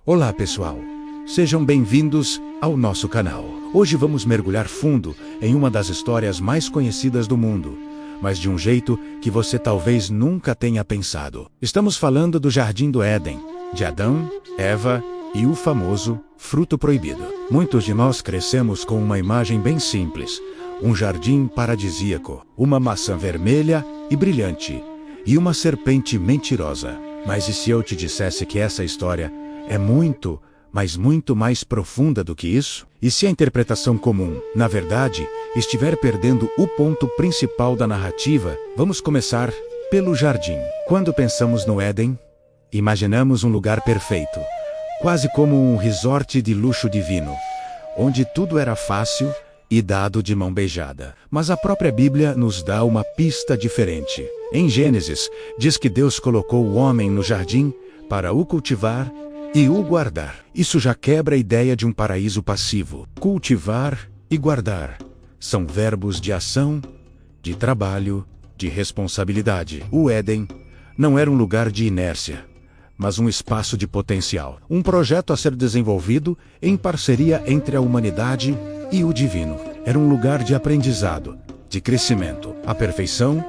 Olá pessoal, sejam bem-vindos ao nosso canal. Hoje vamos mergulhar fundo em uma das histórias mais conhecidas do mundo, mas de um jeito que você talvez nunca tenha pensado. Estamos falando do Jardim do Éden, de Adão, Eva e o famoso fruto proibido. Muitos de nós crescemos com uma imagem bem simples, um jardim paradisíaco, uma maçã vermelha e brilhante, e uma serpente mentirosa. Mas e se eu te dissesse que essa história é muito, mas muito mais profunda do que isso? E se a interpretação comum, na verdade, estiver perdendo o ponto principal da narrativa? Vamos começar pelo jardim. Quando pensamos no Éden, imaginamos um lugar perfeito, quase como um resort de luxo divino, onde tudo era fácil e dado de mão beijada. Mas a própria Bíblia nos dá uma pista diferente. Em Gênesis, diz que Deus colocou o homem no jardim para o cultivar e o guardar. Isso já quebra a ideia de um paraíso passivo. Cultivar e guardar são verbos de ação, de trabalho, de responsabilidade. O Éden não era um lugar de inércia, mas um espaço de potencial. Um projeto a ser desenvolvido em parceria entre a humanidade e o divino. Era um lugar de aprendizado, de crescimento. A perfeição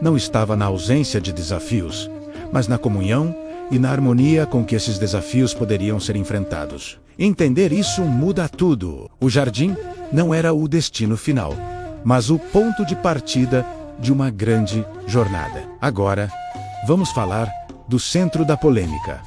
não estava na ausência de desafios, mas na comunhão e na harmonia com que esses desafios poderiam ser enfrentados. Entender isso muda tudo. O jardim não era o destino final, mas o ponto de partida de uma grande jornada. Agora, vamos falar do centro da polêmica: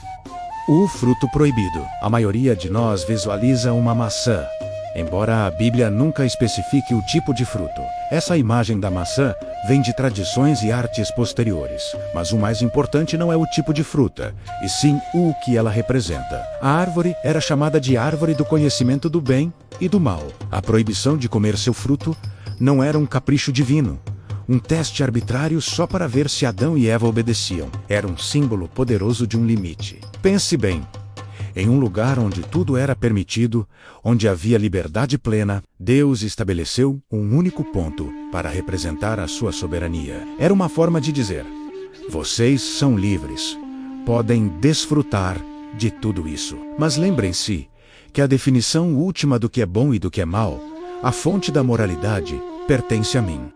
o fruto proibido. A maioria de nós visualiza uma maçã, embora a Bíblia nunca especifique o tipo de fruto. Essa imagem da maçã vem de tradições e artes posteriores, mas o mais importante não é o tipo de fruta, e sim o que ela representa. A árvore era chamada de árvore do conhecimento do bem e do mal. A proibição de comer seu fruto não era um capricho divino, um teste arbitrário só para ver se Adão e Eva obedeciam. Era um símbolo poderoso de um limite. Pense bem. Em um lugar onde tudo era permitido, onde havia liberdade plena, Deus estabeleceu um único ponto para representar a sua soberania. Era uma forma de dizer: vocês são livres, podem desfrutar de tudo isso. Mas lembrem-se que a definição última do que é bom e do que é mal, a fonte da moralidade, pertence a mim.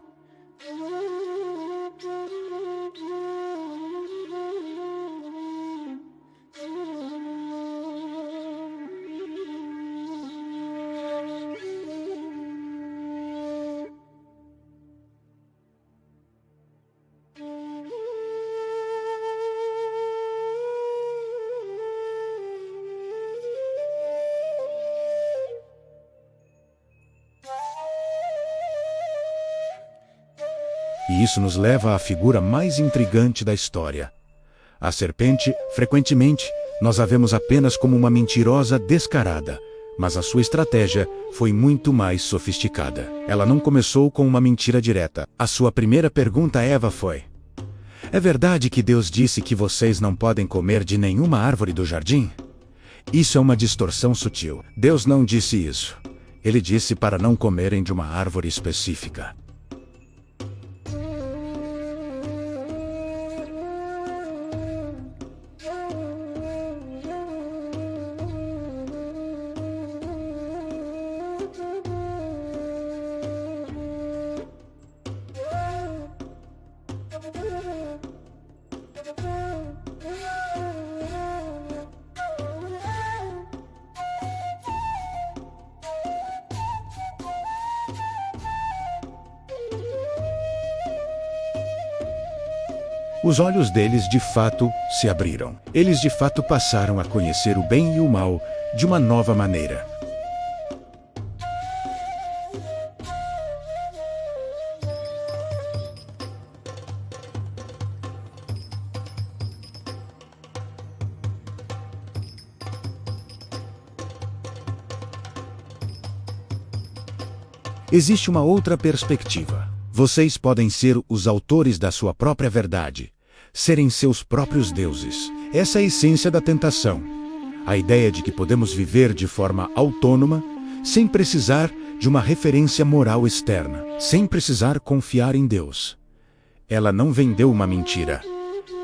E isso nos leva à figura mais intrigante da história. A serpente, frequentemente, nós a vemos apenas como uma mentirosa descarada, mas a sua estratégia foi muito mais sofisticada. Ela não começou com uma mentira direta. A sua primeira pergunta a Eva foi: é verdade que Deus disse que vocês não podem comer de nenhuma árvore do jardim? Isso é uma distorção sutil. Deus não disse isso. Ele disse para não comerem de uma árvore específica. Os olhos deles de fato se abriram. Eles de fato passaram a conhecer o bem e o mal de uma nova maneira. Existe uma outra perspectiva. Vocês podem ser os autores da sua própria verdade, serem seus próprios deuses. Essa é a essência da tentação. A ideia de que podemos viver de forma autônoma, sem precisar de uma referência moral externa, sem precisar confiar em Deus. Ela não vendeu uma mentira.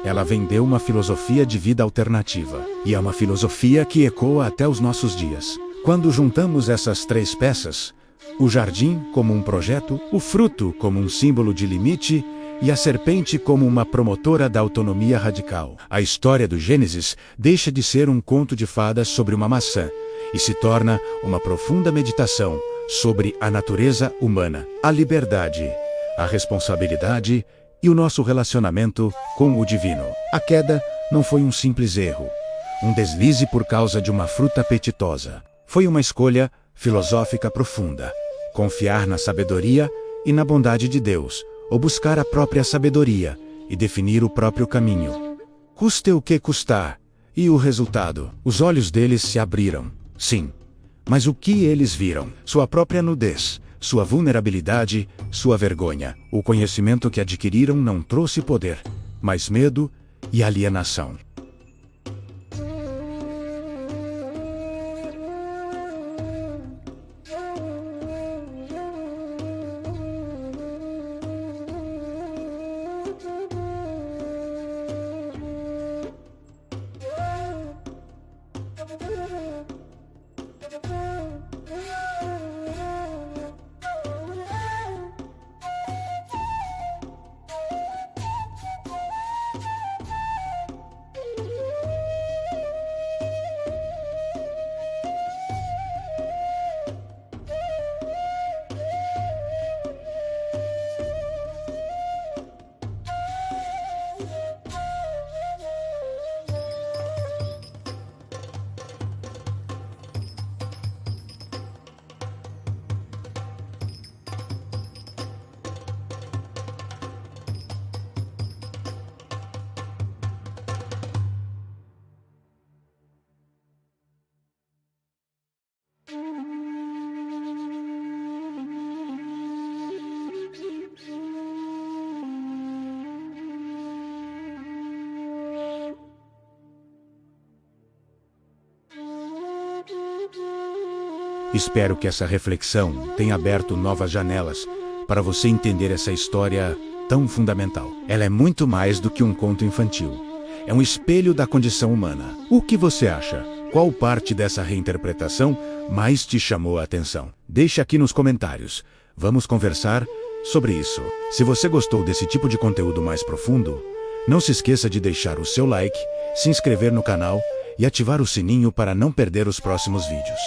Ela vendeu uma filosofia de vida alternativa, e é uma filosofia que ecoa até os nossos dias. Quando juntamos essas três peças, o jardim como um projeto, o fruto como um símbolo de limite e a serpente como uma promotora da autonomia radical, a história do Gênesis deixa de ser um conto de fadas sobre uma maçã e se torna uma profunda meditação sobre a natureza humana, a liberdade, a responsabilidade e o nosso relacionamento com o divino. A queda não foi um simples erro, um deslize por causa de uma fruta apetitosa. Foi uma escolha filosófica profunda. Confiar na sabedoria e na bondade de Deus, ou buscar a própria sabedoria e definir o próprio caminho. Custe o que custar. E o resultado? Os olhos deles se abriram. Sim. Mas o que eles viram? Sua própria nudez, sua vulnerabilidade, sua vergonha. O conhecimento que adquiriram não trouxe poder, mas medo e alienação. Espero que essa reflexão tenha aberto novas janelas para você entender essa história tão fundamental. Ela é muito mais do que um conto infantil. É um espelho da condição humana. O que você acha? Qual parte dessa reinterpretação mais te chamou a atenção? Deixe aqui nos comentários. Vamos conversar sobre isso. Se você gostou desse tipo de conteúdo mais profundo, não se esqueça de deixar o seu like, se inscrever no canal e ativar o sininho para não perder os próximos vídeos.